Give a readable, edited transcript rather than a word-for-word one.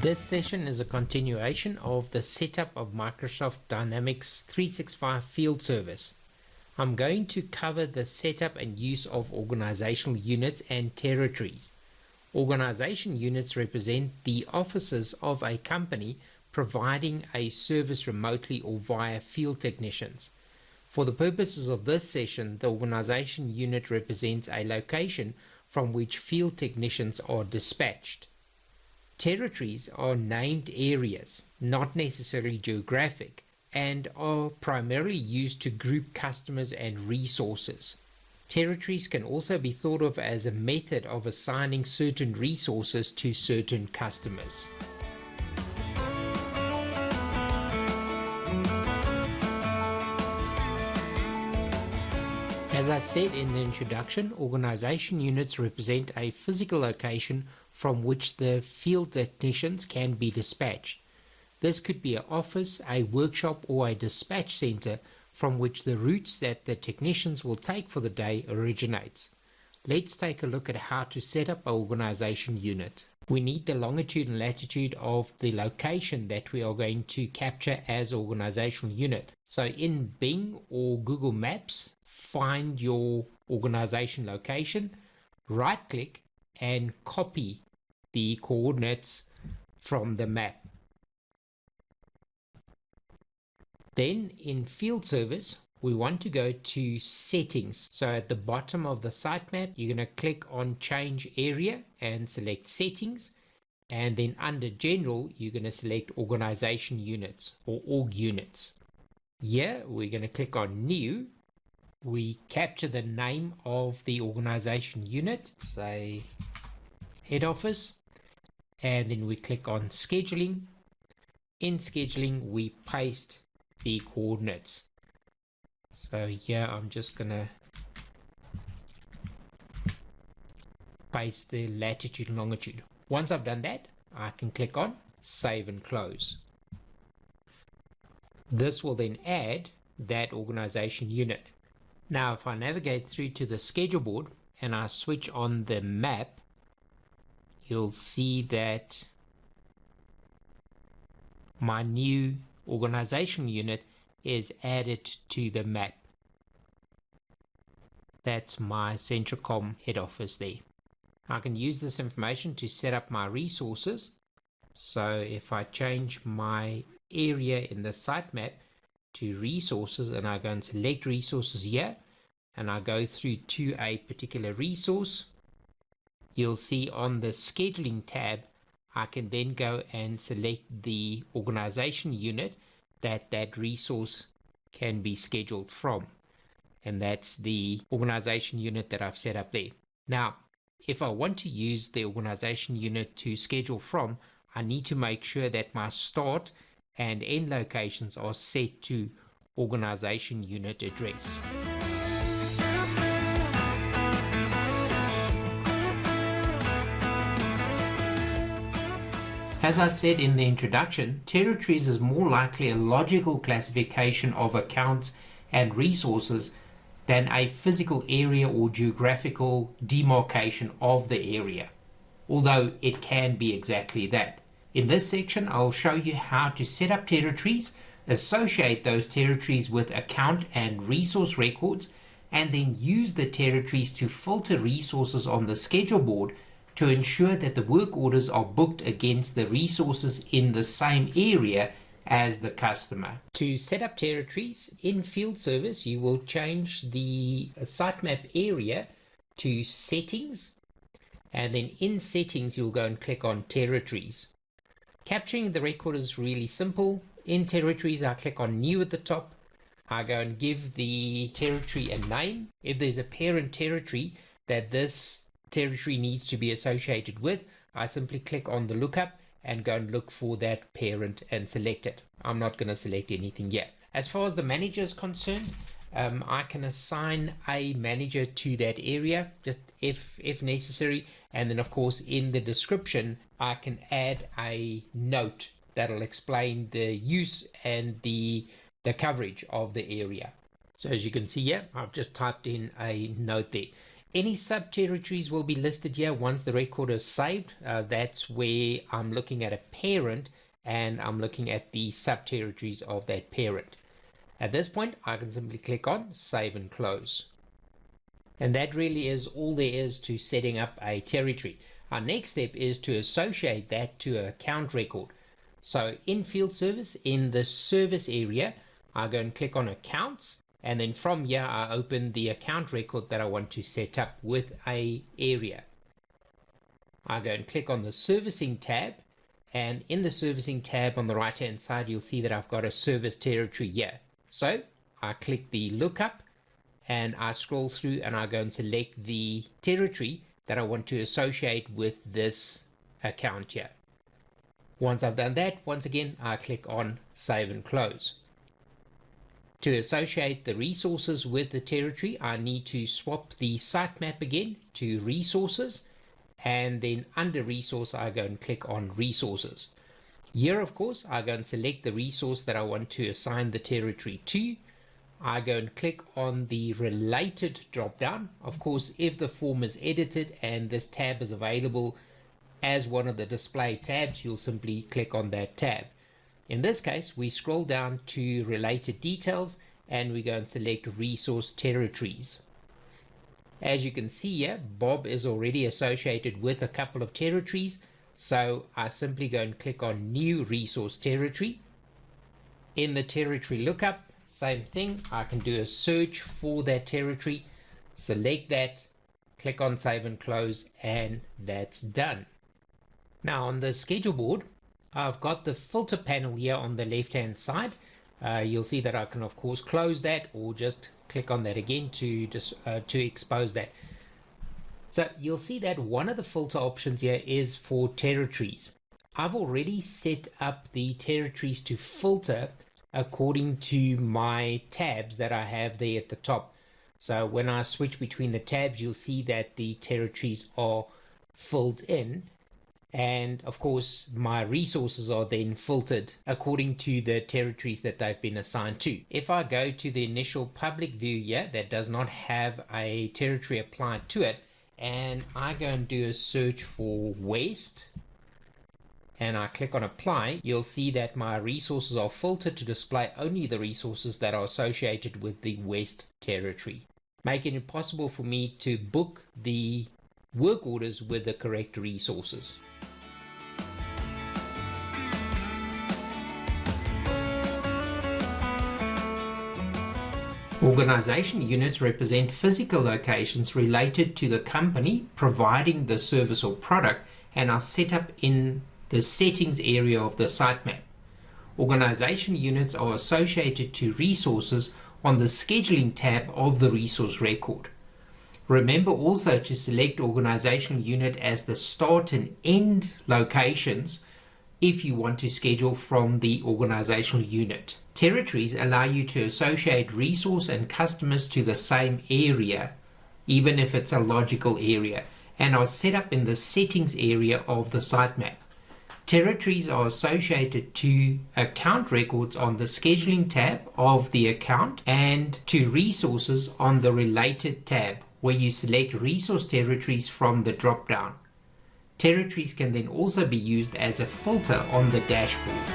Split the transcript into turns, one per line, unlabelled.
This session is a continuation of the setup of Microsoft Dynamics 365 Field Service. I'm going to cover the setup and use of organizational units and territories. Organization units represent the offices of a company providing a service remotely or via field technicians. For the purposes of this session, the organization unit represents a location from which field technicians are dispatched. Territories are named areas, not necessarily geographic, and are primarily used to group customers and resources. Territories can also be thought of as a method of assigning certain resources to certain customers. As I said in the introduction, organization units represent a physical location from which the field technicians can be dispatched. This could be an office, a workshop, or a dispatch center from which the routes that the technicians will take for the day originates. Let's take a look at how to set up an organization unit. We need the longitude and latitude of the location that we are going to capture as organizational unit. So in Bing or Google Maps, find your organization location, right click and copy the coordinates from the map. Then in Field Service, we want to go to Settings. So at the bottom of the sitemap, you're going to click on Change Area and select Settings. And then under General, you're going to select Organization Units or Org Units. Here, we're going to click on New. We capture the name of the organization unit, say head office, and then we click on scheduling. In scheduling, we paste the coordinates. So here I'm just gonna paste the latitude and longitude. Once I've done that, I can click on save and close. This will then add that organization unit. Now, if I navigate through to the schedule board and I switch on the map, you'll see that my new organization unit is added to the map. That's my Centracom head office there. I can use this information to set up my resources. So if I change my area in the sitemap to resources and I go and select resources here and I go through to a particular resource, you'll see on the scheduling tab I can then go and select the organization unit that resource can be scheduled from, and that's the organization unit that I've set up there. Now if I want to use the organization unit to schedule from, I need to make sure that my start and end locations are set to organization unit address. As I said in the introduction, territories is more likely a logical classification of accounts and resources than a physical area or geographical demarcation of the area, although it can be exactly that. In this section, I'll show you how to set up territories, associate those territories with account and resource records, and then use the territories to filter resources on the schedule board to ensure that the work orders are booked against the resources in the same area as the customer. To set up territories in Field Service, you will change the sitemap area to Settings, and then in Settings you'll go and click on Territories. Capturing the record is really simple. In Territories, I click on New at the top. I go and give the territory a name. If there's a parent territory that this territory needs to be associated with, I simply click on the lookup and go and look for that parent and select it. I'm not going to select anything yet. As far as the manager is concerned, I can assign a manager to that area, just if necessary, and then of course in the description I can add a note that'll explain the use and the coverage of the area. So as you can see here, I've just typed in a note there. Any sub-territories will be listed here once the record is saved. That's where I'm looking at a parent and I'm looking at the sub-territories of that parent. At this point, I can simply click on Save and Close. And that really is all there is to setting up a territory. Our next step is to associate that to an account record. So in Field Service, in the Service area, I go and click on Accounts. And then from here, I open the account record that I want to set up with a area. I go and click on the Servicing tab. And in the Servicing tab on the right hand side, you'll see that I've got a service territory here. So I click the lookup and I scroll through and I go and select the territory that I want to associate with this account here. Once I've done that, once again, I click on Save and Close. To associate the resources with the territory, I need to swap the sitemap again to Resources, and then under Resource, I go and click on Resources. Here, of course, I go and select the resource that I want to assign the territory to. I go and click on the Related drop-down. Of course, if the form is edited and this tab is available as one of the display tabs, you'll simply click on that tab. In this case, we scroll down to Related Details and we go and select Resource Territories. As you can see here, Bob is already associated with a couple of territories, so I simply go and click on New Resource Territory. In the territory lookup, same thing, I can do a search for that territory, select that, click on Save and Close, and that's done. Now on the schedule board, I've got the filter panel here on the left hand side. You'll see that I can of course close that or just click on that again to expose that. So you'll see that one of the filter options here is for territories. I've already set up the territories to filter according to my tabs that I have there at the top. So when I switch between the tabs, you'll see that the territories are filled in. And of course, my resources are then filtered according to the territories that they've been assigned to. If I go to the initial public view here that does not have a territory applied to it, and I go and do a search for West, and I click on Apply, you'll see that my resources are filtered to display only the resources that are associated with the West territory, making it possible for me to book the work orders with the correct resources. Organization units represent physical locations related to the company providing the service or product and are set up in the settings area of the sitemap. Organization units are associated to resources on the scheduling tab of the resource record. Remember also to select organization unit as the start and end locations if you want to schedule from the organizational unit. Territories allow you to associate resource and customers to the same area, even if it's a logical area, and are set up in the settings area of the sitemap. Territories are associated to account records on the scheduling tab of the account and to resources on the related tab, where you select resource territories from the drop-down. Territories can then also be used as a filter on the dashboard.